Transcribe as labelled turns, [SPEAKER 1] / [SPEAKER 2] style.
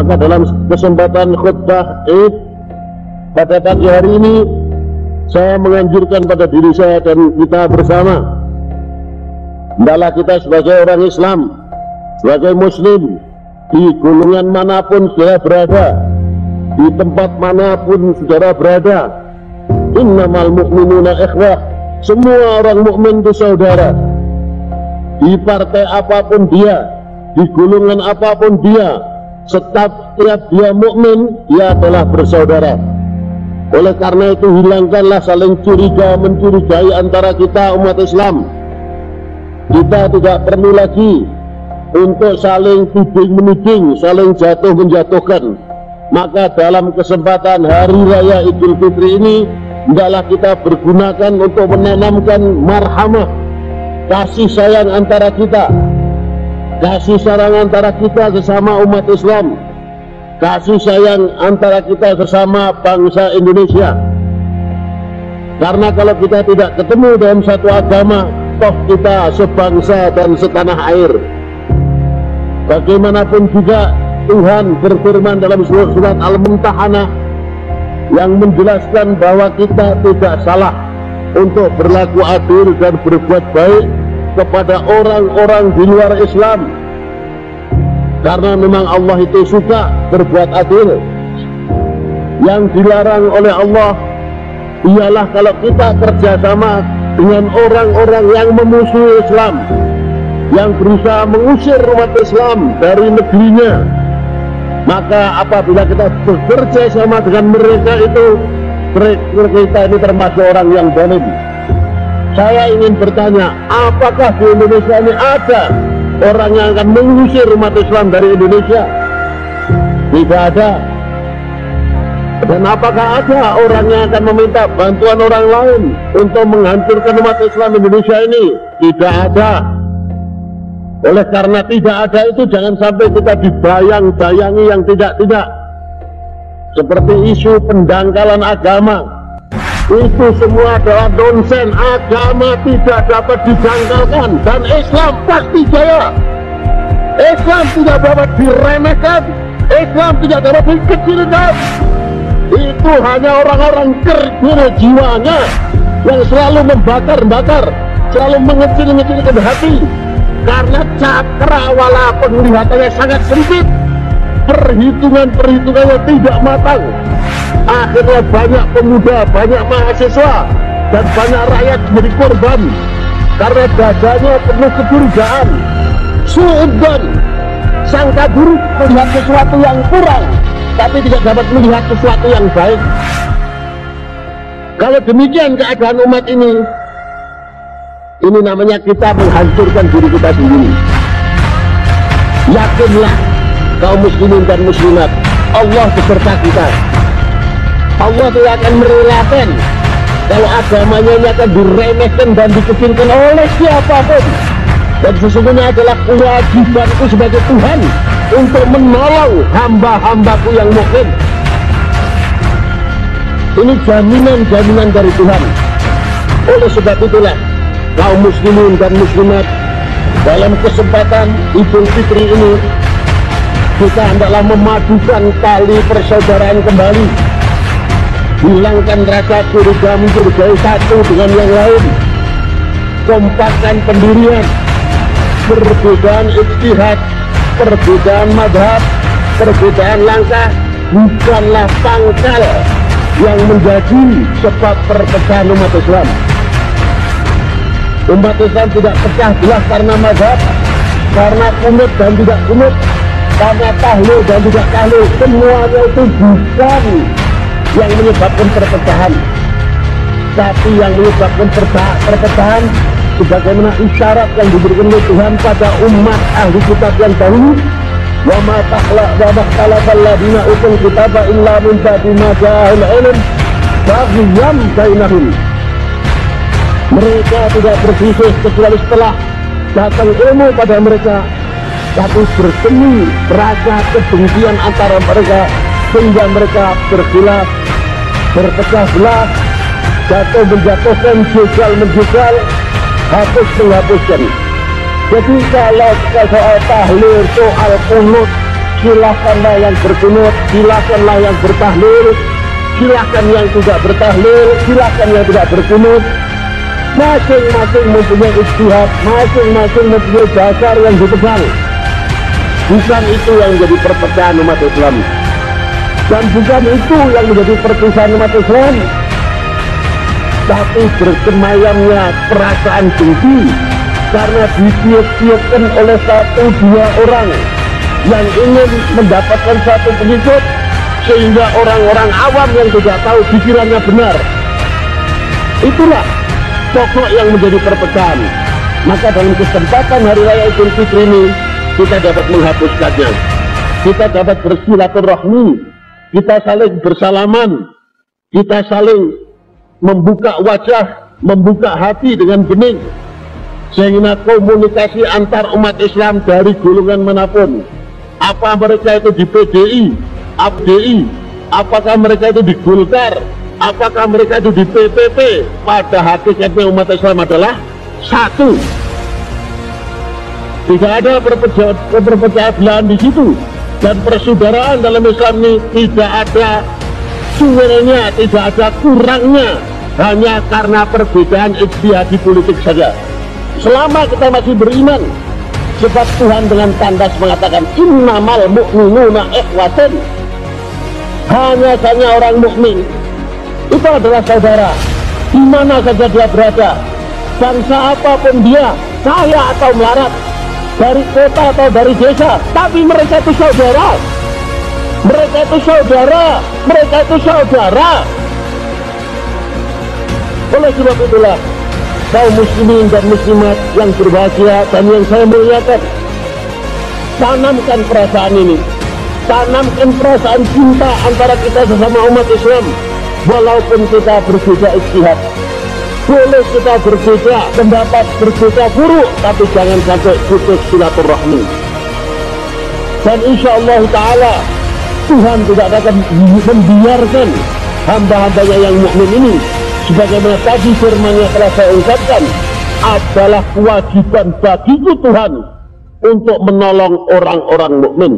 [SPEAKER 1] Maka dalam kesempatan khutbah Id pada pagi hari ini, saya menganjurkan pada diri saya dan kita bersama, hendaklah kita sebagai orang Islam, sebagai Muslim, di golongan manapun saudara berada, di tempat manapun saudara berada, innamal mu'minuna ikhwah, semua orang mukmin itu saudara. Di partai apapun dia, di golongan apapun dia, setiap dia mukmin, dia adalah bersaudara. Oleh karena itu, hilangkanlah saling curiga mencurigai antara kita umat Islam. Kita tidak perlu lagi untuk saling tuding menuding, saling jatuh menjatuhkan. Maka dalam kesempatan hari raya Idul Fitri ini, hendaklah kita bergunakan untuk menanamkan marhamah, kasih sayang antara kita, kasih sayang antara kita sesama umat Islam, kasih sayang antara kita sesama bangsa Indonesia. Karena kalau kita tidak ketemu dalam satu agama, toh kita sebangsa dan setanah air. Bagaimanapun juga Tuhan berfirman dalam surat Al-Mumtahanah yang menjelaskan bahwa kita tidak salah untuk berlaku adil dan berbuat baik kepada orang-orang di luar Islam, karena memang Allah itu suka berbuat adil. Yang dilarang oleh Allah ialah kalau kita kerjasama dengan orang-orang yang memusuhi Islam, yang berusaha mengusir umat Islam dari negerinya. Maka apabila kita bekerja sama dengan mereka itu, kita ini termasuk orang yang zalim. Saya ingin bertanya, apakah di Indonesia ini ada orang yang akan mengusir umat Islam dari Indonesia? Tidak ada. Dan apakah ada orang yang akan meminta bantuan orang lain untuk menghancurkan umat Islam Indonesia ini? Tidak ada. Oleh karena tidak ada itu, jangan sampai kita dibayang-bayangi yang tidak-tidak. Seperti isu pendangkalan agama, itu semua adalah nonsen. Agama tidak dapat didangkalkan dan Islam pasti jaya. Islam tidak dapat diremehkan, Islam tidak dapat dikecilkan. Itu hanya orang-orang kerdil jiwanya yang selalu membakar-bakar, selalu mengecil-ngecilkan hati, karena cakrawala penglihatannya sangat sempit, perhitungannya tidak matang. Akhirnya banyak pemuda, banyak mahasiswa, dan banyak rakyat menjadi korban karena dadanya penuh kecurigaan, suudzon, sangka buruk, melihat sesuatu yang kurang tapi tidak dapat melihat sesuatu yang baik. Kalau demikian keadaan umat ini namanya kita menghancurkan diri kita sendiri. Yakinlah kaum muslimin dan muslimat, Allah beserta kita. Allah tidak akan merelakan kalau agamanya ini akan diremehkan dan dikecilkan oleh siapapun. Dan sesungguhnya adalah kewajibanku sebagai Tuhan untuk menolong hamba-hambaku yang mukmin. Ini jaminan-jaminan dari Tuhan. Oleh sebab itulah kaum muslimin dan muslimat, dalam kesempatan Idul Fitri ini kita hendaklah memadukan tali persaudaraan kembali, hilangkan rasa curiga mencurigai satu dengan yang lain, kompakkan pendirian. Perbedaan ijtihad, perbedaan madhab, perbedaan langkah bukanlah pangkal yang menjadi sebab perpecahan umat Islam. Umat Islam tidak pecah belah karena madhab, karena kunut dan tidak kunut, karena tahlil dan tidak tahlil. Semuanya itu bukan yang menyebabkan perpecahan, tapi yang menyebabkan perpecahan sebagaimana isyarat yang diberikan oleh Tuhan pada umat ahli kitab yang dahulu, wa ma takhlaqal ladina utul kitaba illa min ba'di ma ja'ahul ilm baghyan bainahum. Mereka tidak berselisih kecuali setelah datang ilmu pada mereka, tapi bersemi rasa kebencian antara mereka sehingga mereka berkhilaf, berpecah belah, jatuh menjatuhkan, jegal menjegal, hapus menghapuskan. Jadi kalau soal tahlil, soal kunut, Silahkanlah yang berkunut, silahkanlah yang bertahlil, silahkan yang tidak bertahlil, silahkan yang tidak berkunut. Masing-masing mempunyai ijtihad, masing-masing mempunyai dasar yang dipegang. Bukan itu yang menjadi perpecahan umat Islam, dan bukan itu yang menjadi perpisahan umat Islam, tapi bersemayamnya perasaan dengki karena ditiup-tiupkan oleh satu dua orang yang ingin mendapatkan satu pengikut, sehingga orang-orang awam yang tidak tahu pikirannya benar. Itulah pokok yang menjadi perpecahan. Maka dalam kesempatan Hari Raya Idul Fitri ini, kita dapat menghapuskannya. Kita dapat bersilaturahmi, kita saling bersalaman, kita saling membuka wajah, membuka hati dengan bening, sehingga komunikasi antar umat Islam dari golongan manapun, apa mereka itu di PDI, ABDI, apakah mereka itu di Golkar, apakah mereka itu di PPP, pada hakikatnya umat Islam adalah satu. Tidak ada perpecahan belahan di situ, dan persaudaraan dalam Islam ini tidak ada sumbernya, tidak ada kurangnya, hanya karena perbedaan ijtihadi politik saja. Selama kita masih beriman, sebab Tuhan dengan tandas mengatakan innamal mu'minuna ikhwatun, hanya saja orang mukmin itu adalah saudara, di mana saja dia berada, bangsa apapun dia, kaya atau melarat, dari kota atau dari desa, tapi mereka itu saudara. Mereka itu saudara, mereka itu saudara. Oleh sebab itulah, kaum muslimin dan muslimat yang berbahagia dan yang saya muliakan, tanamkan perasaan ini, tanamkan perasaan cinta antara kita sesama umat Islam. Walaupun kita berbeda ijtihad, boleh kita berbeda pendapat, berbeda buruk, tapi jangan sampai putus silaturahmi. Dan insya Allah Ta'ala Tuhan tidak akan membiarkan hamba-hambanya yang mukmin ini, sebagaimana tadi firman-Nya telah saya ucapkan, adalah kewajiban bagiku Tuhan untuk menolong orang-orang mukmin.